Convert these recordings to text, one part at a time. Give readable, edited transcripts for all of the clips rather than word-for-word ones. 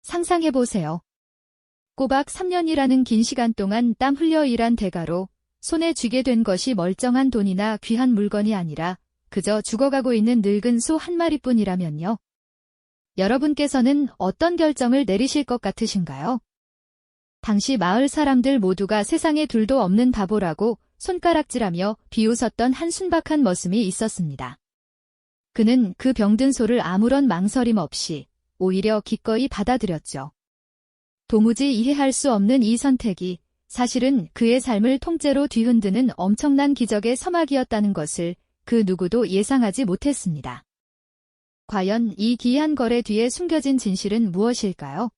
상상해보세요. 꼬박 3년이라는 긴 시간 동안 땀 흘려 일한 대가로 손에 쥐게 된 것이 멀쩡한 돈이나 귀한 물건이 아니라 그저 죽어가고 있는 늙은 소 한 마리뿐이라면요. 여러분께서는 어떤 결정을 내리실 것 같으신가요? 당시 마을 사람들 모두가 세상에 둘도 없는 바보라고 손가락질하며 비웃었던 한 순박한 머슴이 있었습니다. 그는 그 병든 소를 아무런 망설임 없이 오히려 기꺼이 받아들였죠. 도무지 이해할 수 없는 이 선택이 사실은 그의 삶을 통째로 뒤흔드는 엄청난 기적의 서막이었다는 것을 그 누구도 예상하지 못했습니다. 과연 이 기이한 거래 뒤에 숨겨진 진실은 무엇일까요?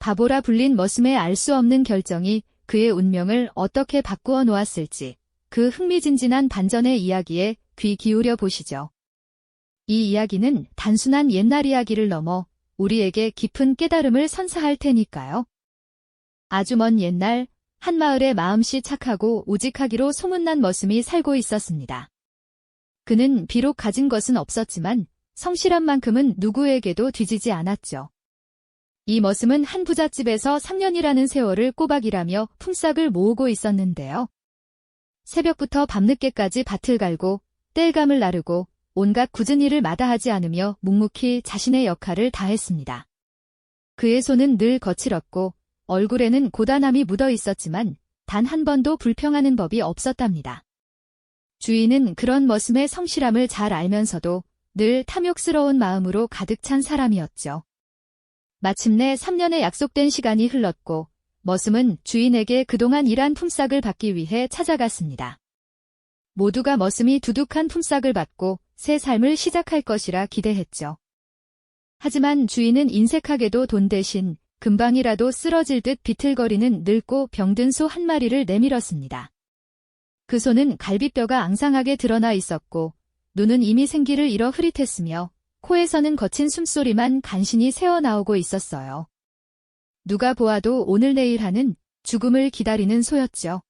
바보라 불린 머슴의 알 수 없는 결정이 그의 운명을 어떻게 바꾸어 놓았을지 그 흥미진진한 반전의 이야기에 귀 기울여 보시죠. 이 이야기는 단순한 옛날 이야기를 넘어 우리에게 깊은 깨달음을 선사할 테니까요. 아주 먼 옛날 한 마을에 마음씨 착하고 우직하기로 소문난 머슴이 살고 있었습니다. 그는 비록 가진 것은 없었지만 성실한 만큼은 누구에게도 뒤지지 않았죠. 이 머슴은 한 부잣집에서 3년이라는 세월을 꼬박 일하며 품삯을 모으고 있었는데요. 새벽부터 밤늦게까지 밭을 갈고 땔감을 나르고 온갖 굳은 일을 마다하지 않으며 묵묵히 자신의 역할을 다했습니다. 그의 손은 늘 거칠었고 얼굴에는 고단함이 묻어 있었지만 단 한 번도 불평하는 법이 없었답니다. 주인은 그런 머슴의 성실함을 잘 알면서도 늘 탐욕스러운 마음으로 가득 찬 사람이었죠. 마침내 3년의 약속된 시간이 흘렀고 머슴은 주인에게 그동안 일한 품삯을 받기 위해 찾아갔습니다. 모두가 머슴이 두둑한 품삯을 받고 새 삶을 시작할 것이라 기대했죠. 하지만 주인은 인색하게도 돈 대신 금방이라도 쓰러질 듯 비틀거리는 늙고 병든 소 한 마리를 내밀었습니다. 그 소는 갈비뼈가 앙상하게 드러나 있었고 눈은 이미 생기를 잃어 흐릿했으며 코에서는 거친 숨소리만 간신히 새어나오고 있었어요. 누가 보아도 오늘 내일 하는 죽음을 기다리는 소였죠.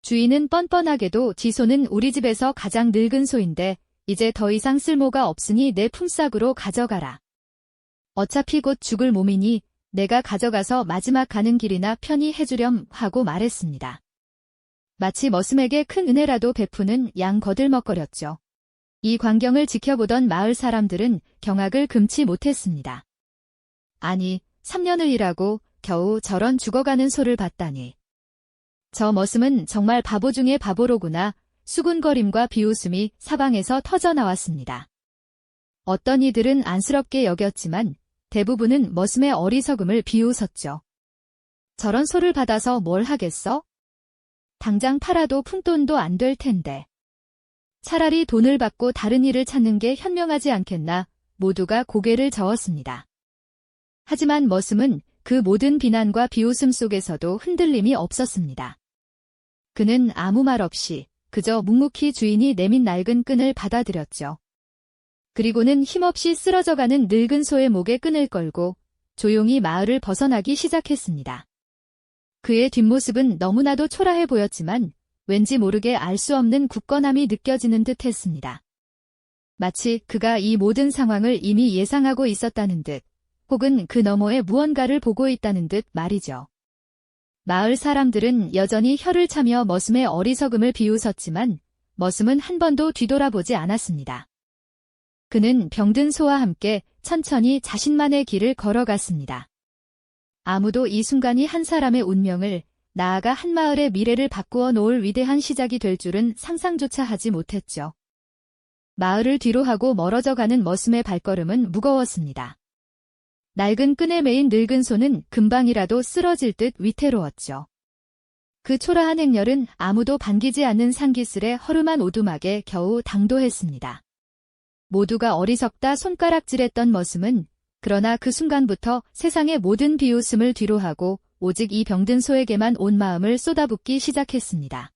주인은 뻔뻔하게도 지 소는 우리 집에서 가장 늙은 소인데 이제 더 이상 쓸모가 없으니 내 품삯으로 가져가라. 어차피 곧 죽을 몸이니 내가 가져가서 마지막 가는 길이나 편히 해주렴 하고 말했습니다. 마치 머슴에게 큰 은혜라도 베푸는 양 거들먹거렸죠. 이 광경을 지켜보던 마을 사람들은 경악을 금치 못했습니다. 아니, 3년을 일하고 겨우 저런 죽어가는 소를 봤다니. 저 머슴은 정말 바보 중에 바보로구나. 수군거림과 비웃음이 사방에서 터져나왔습니다. 어떤 이들은 안쓰럽게 여겼지만 대부분은 머슴의 어리석음을 비웃었죠. 저런 소를 받아서 뭘 하겠어? 당장 팔아도 푼돈도 안 될 텐데. 차라리 돈을 받고 다른 일을 찾는 게 현명하지 않겠나 모두가 고개를 저었습니다. 하지만 머슴은 그 모든 비난과 비웃음 속에서도 흔들림이 없었습니다. 그는 아무 말 없이 그저 묵묵히 주인이 내민 낡은 끈을 받아들였죠. 그리고는 힘없이 쓰러져가는 늙은 소의 목에 끈을 걸고 조용히 마을을 벗어나기 시작했습니다. 그의 뒷모습은 너무나도 초라해 보였지만 왠지 모르게 알 수 없는 굳건함이 느껴지는 듯 했습니다. 마치 그가 이 모든 상황을 이미 예상하고 있었다는 듯, 혹은 그 너머에 무언가를 보고 있다는 듯 말이죠. 마을 사람들은 여전히 혀를 차며 머슴의 어리석음을 비웃었지만 머슴은 한 번도 뒤돌아보지 않았습니다. 그는 병든 소와 함께 천천히 자신만의 길을 걸어갔습니다. 아무도 이 순간이 한 사람의 운명을, 나아가 한 마을의 미래를 바꾸어 놓을 위대한 시작이 될 줄은 상상조차 하지 못했죠. 마을을 뒤로하고 멀어져 가는 머슴의 발걸음은 무거웠습니다. 낡은 끈에 매인 늙은 소는 금방이라도 쓰러질 듯 위태로웠죠. 그 초라한 행렬은 아무도 반기지 않는 상기슬의 허름한 오두막에 겨우 당도했습니다. 모두가 어리석다 손가락질했던 머슴은 그러나 그 순간부터 세상의 모든 비웃음을 뒤로하고 오직 이 병든 소에게만 온 마음을 쏟아붓기 시작했습니다.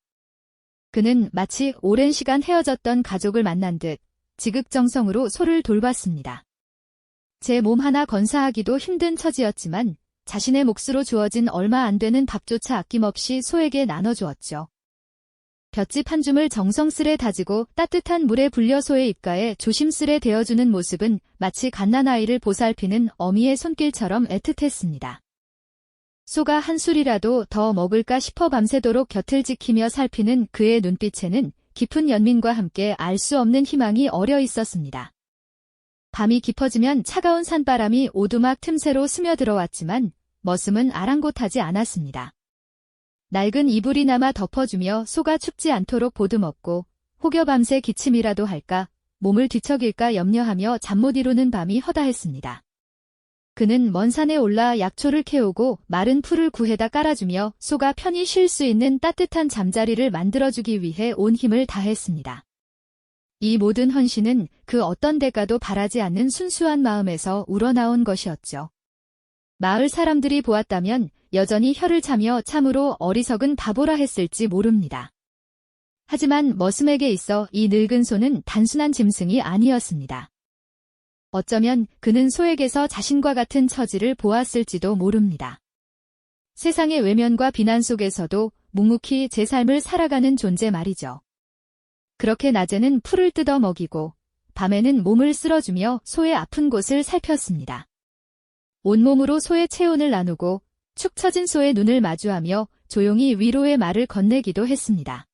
그는 마치 오랜 시간 헤어졌던 가족을 만난 듯 지극정성으로 소를 돌봤습니다. 제 몸 하나 건사하기도 힘든 처지였지만 자신의 몫으로 주어진 얼마 안 되는 밥조차 아낌없이 소에게 나눠주었죠. 볏짚 한 줌을 정성스레 다지고 따뜻한 물에 불려 소의 입가에 조심스레 대어주는 모습은 마치 갓난아이를 보살피는 어미의 손길처럼 애틋했습니다. 소가 한 술이라도 더 먹을까 싶어 밤새도록 곁을 지키며 살피는 그의 눈빛에는 깊은 연민과 함께 알 수 없는 희망이 어려 있었습니다. 밤이 깊어지면 차가운 산바람이 오두막 틈새로 스며들어왔지만 머슴은 아랑곳하지 않았습니다. 낡은 이불이나마 덮어주며 소가 춥지 않도록 보듬었고 혹여 밤새 기침이라도 할까 몸을 뒤척일까 염려하며 잠 못 이루는 밤이 허다했습니다. 그는 먼 산에 올라 약초를 캐오고 마른 풀을 구해다 깔아주며 소가 편히 쉴 수 있는 따뜻한 잠자리를 만들어주기 위해 온 힘을 다했습니다. 이 모든 헌신은 그 어떤 대가도 바라지 않는 순수한 마음에서 우러나온 것이었죠. 마을 사람들이 보았다면 여전히 혀를 차며 참으로 어리석은 바보라 했을지 모릅니다. 하지만 머슴에게 있어 이 늙은 소는 단순한 짐승이 아니었습니다. 어쩌면 그는 소에게서 자신과 같은 처지를 보았을지도 모릅니다. 세상의 외면과 비난 속에서도 묵묵히 제 삶을 살아가는 존재 말이죠. 그렇게 낮에는 풀을 뜯어 먹이고 밤에는 몸을 쓸어주며 소의 아픈 곳을 살폈습니다. 온몸으로 소의 체온을 나누고 축 처진 소의 눈을 마주하며 조용히 위로의 말을 건네기도 했습니다.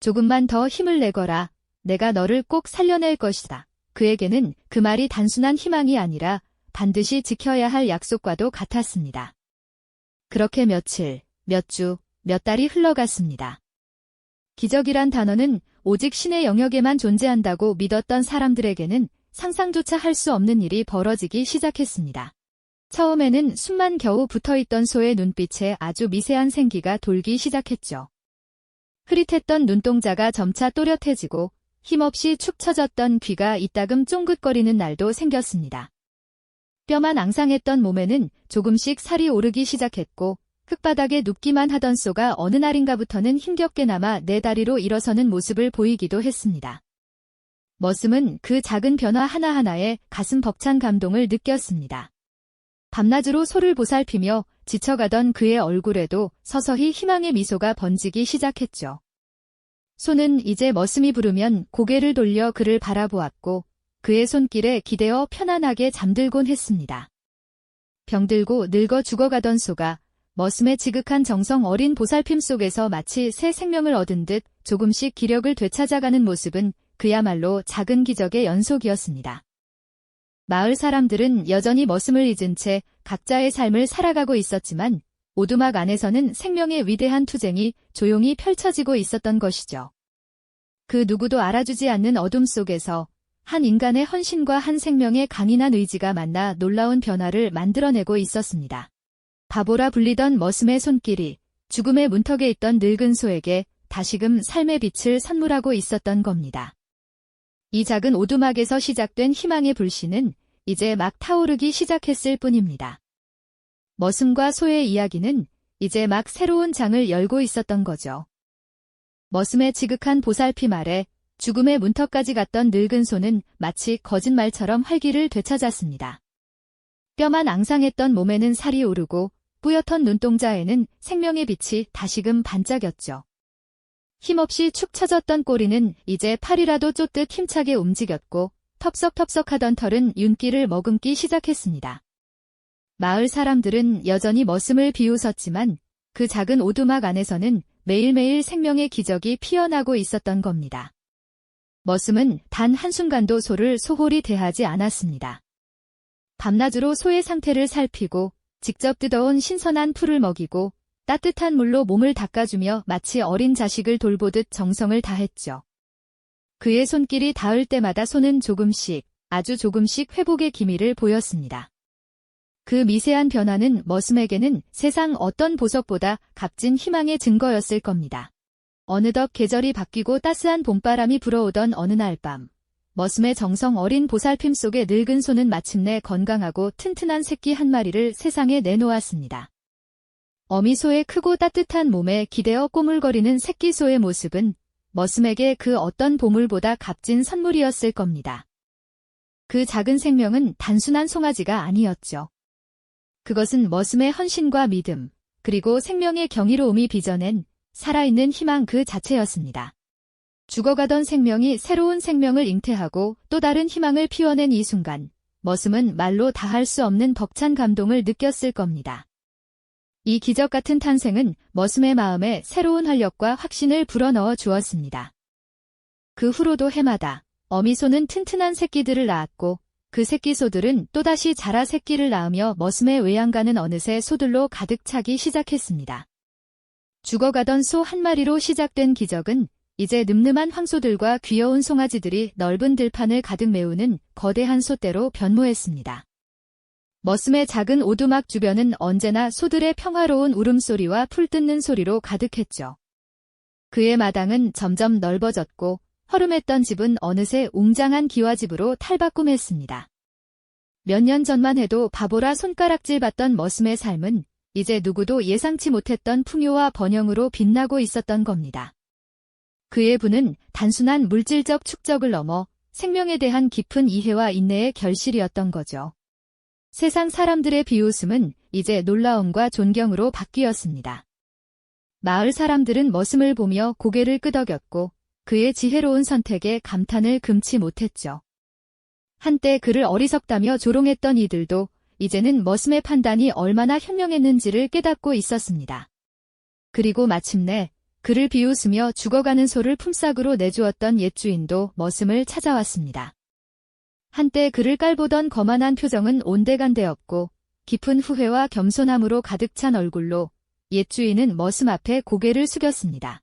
조금만 더 힘을 내거라. 내가 너를 꼭 살려낼 것이다. 그에게는 그 말이 단순한 희망이 아니라 반드시 지켜야 할 약속과도 같았습니다. 그렇게 며칠, 몇 주, 몇 달이 흘러갔습니다. 기적이란 단어는 오직 신의 영역에만 존재한다고 믿었던 사람들에게는 상상조차 할 수 없는 일이 벌어지기 시작했습니다. 처음에는 숨만 겨우 붙어있던 소의 눈빛에 아주 미세한 생기가 돌기 시작했죠. 흐릿했던 눈동자가 점차 또렷해지고 힘없이 축 처졌던 귀가 이따금 쫑긋거리는 날도 생겼습니다. 뼈만 앙상했던 몸에는 조금씩 살이 오르기 시작했고 흙바닥에 눕기만 하던 소가 어느 날인가부터는 힘겹게나마 네 다리로 일어서는 모습을 보이기도 했습니다. 머슴은 그 작은 변화 하나하나에 가슴 벅찬 감동을 느꼈습니다. 밤낮으로 소를 보살피며 지쳐가던 그의 얼굴에도 서서히 희망의 미소가 번지기 시작했죠. 소는 이제 머슴이 부르면 고개를 돌려 그를 바라보았고 그의 손길에 기대어 편안하게 잠들곤 했습니다. 병들고 늙어 죽어가던 소가 머슴의 지극한 정성 어린 보살핌 속에서 마치 새 생명을 얻은 듯 조금씩 기력을 되찾아가는 모습은 그야말로 작은 기적의 연속이었습니다. 마을 사람들은 여전히 머슴을 잊은 채 각자의 삶을 살아가고 있었지만 오두막 안에서는 생명의 위대한 투쟁이 조용히 펼쳐지고 있었던 것이죠. 그 누구도 알아주지 않는 어둠 속에서 한 인간의 헌신과 한 생명의 강인한 의지가 만나 놀라운 변화를 만들어내고 있었습니다. 바보라 불리던 머슴의 손길이 죽음의 문턱에 있던 늙은 소에게 다시금 삶의 빛을 선물하고 있었던 겁니다. 이 작은 오두막에서 시작된 희망의 불씨는 이제 막 타오르기 시작했을 뿐입니다. 머슴과 소의 이야기는 이제 막 새로운 장을 열고 있었던 거죠. 머슴의 지극한 보살핌 아래 죽음의 문턱까지 갔던 늙은 소는 마치 거짓말처럼 활기를 되찾았습니다. 뼈만 앙상했던 몸에는 살이 오르고 뿌옇던 눈동자에는 생명의 빛이 다시금 반짝였죠. 힘없이 축 처졌던 꼬리는 이제 팔이라도 쫓듯 힘차게 움직였고 텁석텁석하던 털은 윤기를 머금기 시작했습니다. 마을 사람들은 여전히 머슴을 비웃었지만 그 작은 오두막 안에서는 매일매일 생명의 기적이 피어나고 있었던 겁니다. 머슴은 단 한순간도 소를 소홀히 대하지 않았습니다. 밤낮으로 소의 상태를 살피고 직접 뜯어온 신선한 풀을 먹이고 따뜻한 물로 몸을 닦아주며 마치 어린 자식을 돌보듯 정성을 다했죠. 그의 손길이 닿을 때마다 소는 조금씩, 아주 조금씩 회복의 기미를 보였습니다. 그 미세한 변화는 머슴에게는 세상 어떤 보석보다 값진 희망의 증거였을 겁니다. 어느덧 계절이 바뀌고 따스한 봄바람이 불어오던 어느 날 밤, 머슴의 정성 어린 보살핌 속에 늙은 소는 마침내 건강하고 튼튼한 새끼 한 마리를 세상에 내놓았습니다. 어미 소의 크고 따뜻한 몸에 기대어 꼬물거리는 새끼 소의 모습은 머슴에게 그 어떤 보물보다 값진 선물이었을 겁니다. 그 작은 생명은 단순한 송아지가 아니었죠. 그것은 머슴의 헌신과 믿음, 그리고 생명의 경이로움이 빚어낸 살아있는 희망 그 자체였습니다. 죽어가던 생명이 새로운 생명을 잉태하고 또 다른 희망을 피워낸 이 순간, 머슴은 말로 다할 수 없는 벅찬 감동을 느꼈을 겁니다. 이 기적 같은 탄생은 머슴의 마음에 새로운 활력과 확신을 불어넣어 주었습니다. 그 후로도 해마다 어미소는 튼튼한 새끼들을 낳았고 그 새끼소들은 또다시 자라 새끼를 낳으며 머슴의 외양간은 어느새 소들로 가득 차기 시작했습니다. 죽어가던 소 한 마리로 시작된 기적은 이제 늠름한 황소들과 귀여운 송아지들이 넓은 들판을 가득 메우는 거대한 소떼로 변모했습니다. 머슴의 작은 오두막 주변은 언제나 소들의 평화로운 울음소리와 풀 뜯는 소리로 가득했죠. 그의 마당은 점점 넓어졌고 허름했던 집은 어느새 웅장한 기와집으로 탈바꿈했습니다. 몇 년 전만 해도 바보라 손가락질 받던 머슴의 삶은 이제 누구도 예상치 못했던 풍요와 번영으로 빛나고 있었던 겁니다. 그의 부는 단순한 물질적 축적을 넘어 생명에 대한 깊은 이해와 인내의 결실이었던 거죠. 세상 사람들의 비웃음은 이제 놀라움과 존경으로 바뀌었습니다. 마을 사람들은 머슴을 보며 고개를 끄덕였고 그의 지혜로운 선택에 감탄을 금치 못했죠. 한때 그를 어리석다며 조롱했던 이들도 이제는 머슴의 판단이 얼마나 현명했는지를 깨닫고 있었습니다. 그리고 마침내 그를 비웃으며 죽어가는 소를 품삯으로 내주었던 옛 주인도 머슴을 찾아왔습니다. 한때 그를 깔보던 거만한 표정은 온데간데 없고 깊은 후회와 겸손함으로 가득 찬 얼굴로 옛 주인은 머슴 앞에 고개를 숙였습니다.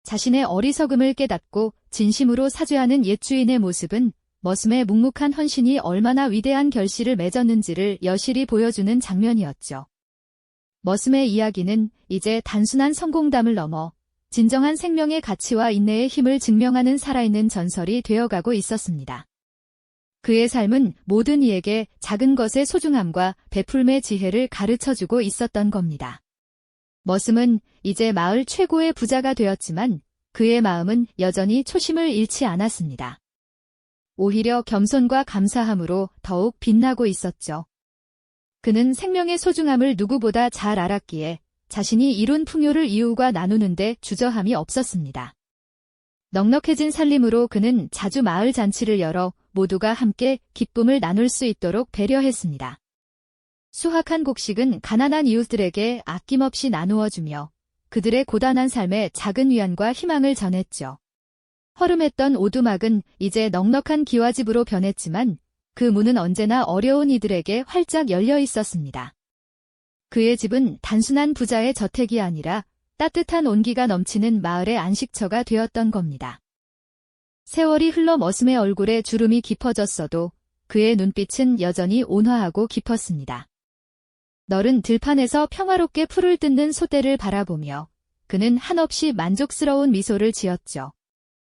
자신의 어리석음을 깨닫고 진심으로 사죄하는 옛 주인의 모습은 머슴의 묵묵한 헌신이 얼마나 위대한 결실을 맺었는지를 여실히 보여주는 장면이었죠. 머슴의 이야기는 이제 단순한 성공담을 넘어 진정한 생명의 가치와 인내의 힘을 증명하는 살아있는 전설이 되어가고 있었습니다. 그의 삶은 모든 이에게 작은 것의 소중함과 베풀매 지혜를 가르쳐주고 있었던 겁니다. 머슴은 이제 마을 최고의 부자가 되었지만 그의 마음은 여전히 초심을 잃지 않았습니다. 오히려 겸손과 감사함으로 더욱 빛나고 있었죠. 그는 생명의 소중함을 누구보다 잘 알았기에 자신이 이룬 풍요를 이웃과 나누는데 주저함이 없었습니다. 넉넉해진 살림으로 그는 자주 마을 잔치를 열어 모두가 함께 기쁨을 나눌 수 있도록 배려했습니다. 수확한 곡식은 가난한 이웃들에게 아낌없이 나누어주며 그들의 고단한 삶에 작은 위안과 희망을 전했죠. 허름했던 오두막은 이제 넉넉한 기와집으로 변했지만 그 문은 언제나 어려운 이들에게 활짝 열려 있었습니다. 그의 집은 단순한 부자의 저택이 아니라 따뜻한 온기가 넘치는 마을의 안식처가 되었던 겁니다. 세월이 흘러 머슴의 얼굴에 주름이 깊어졌어도 그의 눈빛은 여전히 온화하고 깊었습니다. 너른 들판에서 평화롭게 풀을 뜯는 소떼를 바라보며 그는 한없이 만족스러운 미소를 지었죠.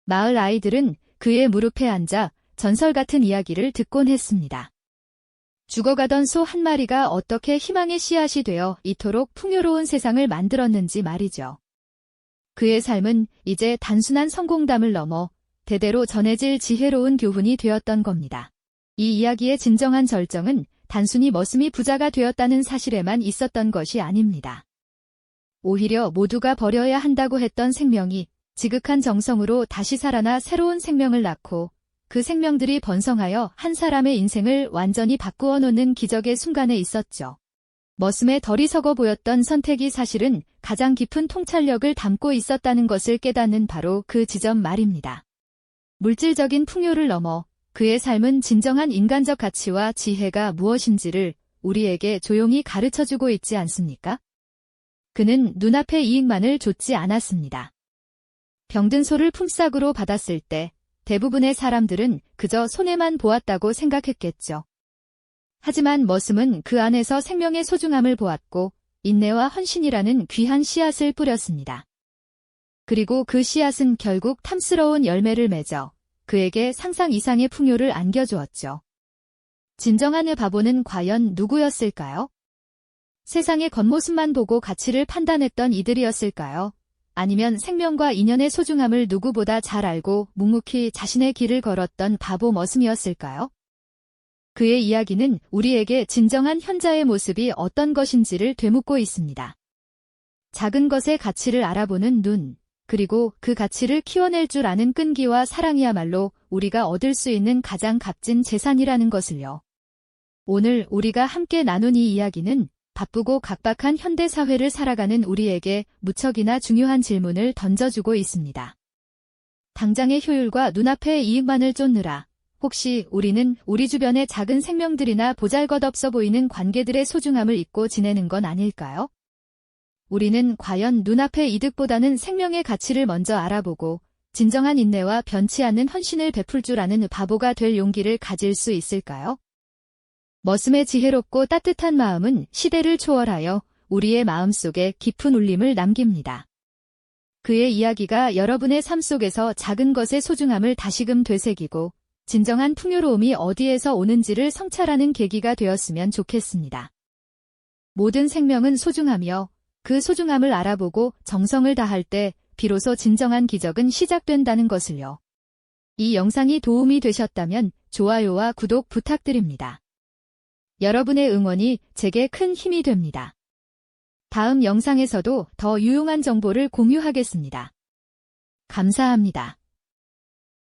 마을 아이들은 그의 무릎에 앉아 전설 같은 이야기를 듣곤 했습니다. 죽어가던 소 한 마리가 어떻게 희망의 씨앗이 되어 이토록 풍요로운 세상을 만들었는지 말이죠. 그의 삶은 이제 단순한 성공담을 넘어 대대로 전해질 지혜로운 교훈이 되었던 겁니다. 이 이야기의 진정한 절정은 단순히 머슴이 부자가 되었다는 사실에만 있었던 것이 아닙니다. 오히려 모두가 버려야 한다고 했던 생명이 지극한 정성으로 다시 살아나 새로운 생명을 낳고 그 생명들이 번성하여 한 사람의 인생을 완전히 바꾸어 놓는 기적의 순간에 있었죠. 머슴의 덜이 썩어 보였던 선택이 사실은 가장 깊은 통찰력을 담고 있었다는 것을 깨닫는 바로 그 지점 말입니다. 물질적인 풍요를 넘어 그의 삶은 진정한 인간적 가치와 지혜가 무엇인지를 우리에게 조용히 가르쳐주고 있지 않습니까? 그는 눈앞의 이익만을 좇지 않았습니다. 병든 소를 품삯으로 받았을 때 대부분의 사람들은 그저 손해만 보았다고 생각했겠죠. 하지만 머슴은 그 안에서 생명의 소중함을 보았고 인내와 헌신이라는 귀한 씨앗을 뿌렸습니다. 그리고 그 씨앗은 결국 탐스러운 열매를 맺어 그에게 상상 이상의 풍요를 안겨주었죠. 진정한 바보는 과연 누구였을까요? 세상의 겉모습만 보고 가치를 판단했던 이들이었을까요? 아니면 생명과 인연의 소중함을 누구보다 잘 알고 묵묵히 자신의 길을 걸었던 바보 머슴이었을까요? 그의 이야기는 우리에게 진정한 현자의 모습이 어떤 것인지를 되묻고 있습니다. 작은 것의 가치를 알아보는 눈, 그리고 그 가치를 키워낼 줄 아는 끈기와 사랑이야말로 우리가 얻을 수 있는 가장 값진 재산이라는 것을요. 오늘 우리가 함께 나눈 이 이야기는 바쁘고 각박한 현대사회를 살아가는 우리에게 무척이나 중요한 질문을 던져주고 있습니다. 당장의 효율과 눈앞의 이익만을 쫓느라 혹시 우리는 우리 주변의 작은 생명들이나 보잘것없어 보이는 관계들의 소중함을 잊고 지내는 건 아닐까요? 우리는 과연 눈앞의 이득보다는 생명의 가치를 먼저 알아보고 진정한 인내와 변치 않는 헌신을 베풀 줄 아는 바보가 될 용기를 가질 수 있을까요? 머슴의 지혜롭고 따뜻한 마음은 시대를 초월하여 우리의 마음속에 깊은 울림을 남깁니다. 그의 이야기가 여러분의 삶 속에서 작은 것의 소중함을 다시금 되새기고 진정한 풍요로움이 어디에서 오는지를 성찰하는 계기가 되었으면 좋겠습니다. 모든 생명은 소중하며 그 소중함을 알아보고 정성을 다할 때 비로소 진정한 기적은 시작된다는 것을요. 이 영상이 도움이 되셨다면 좋아요와 구독 부탁드립니다. 여러분의 응원이 제게 큰 힘이 됩니다. 다음 영상에서도 더 유용한 정보를 공유하겠습니다. 감사합니다.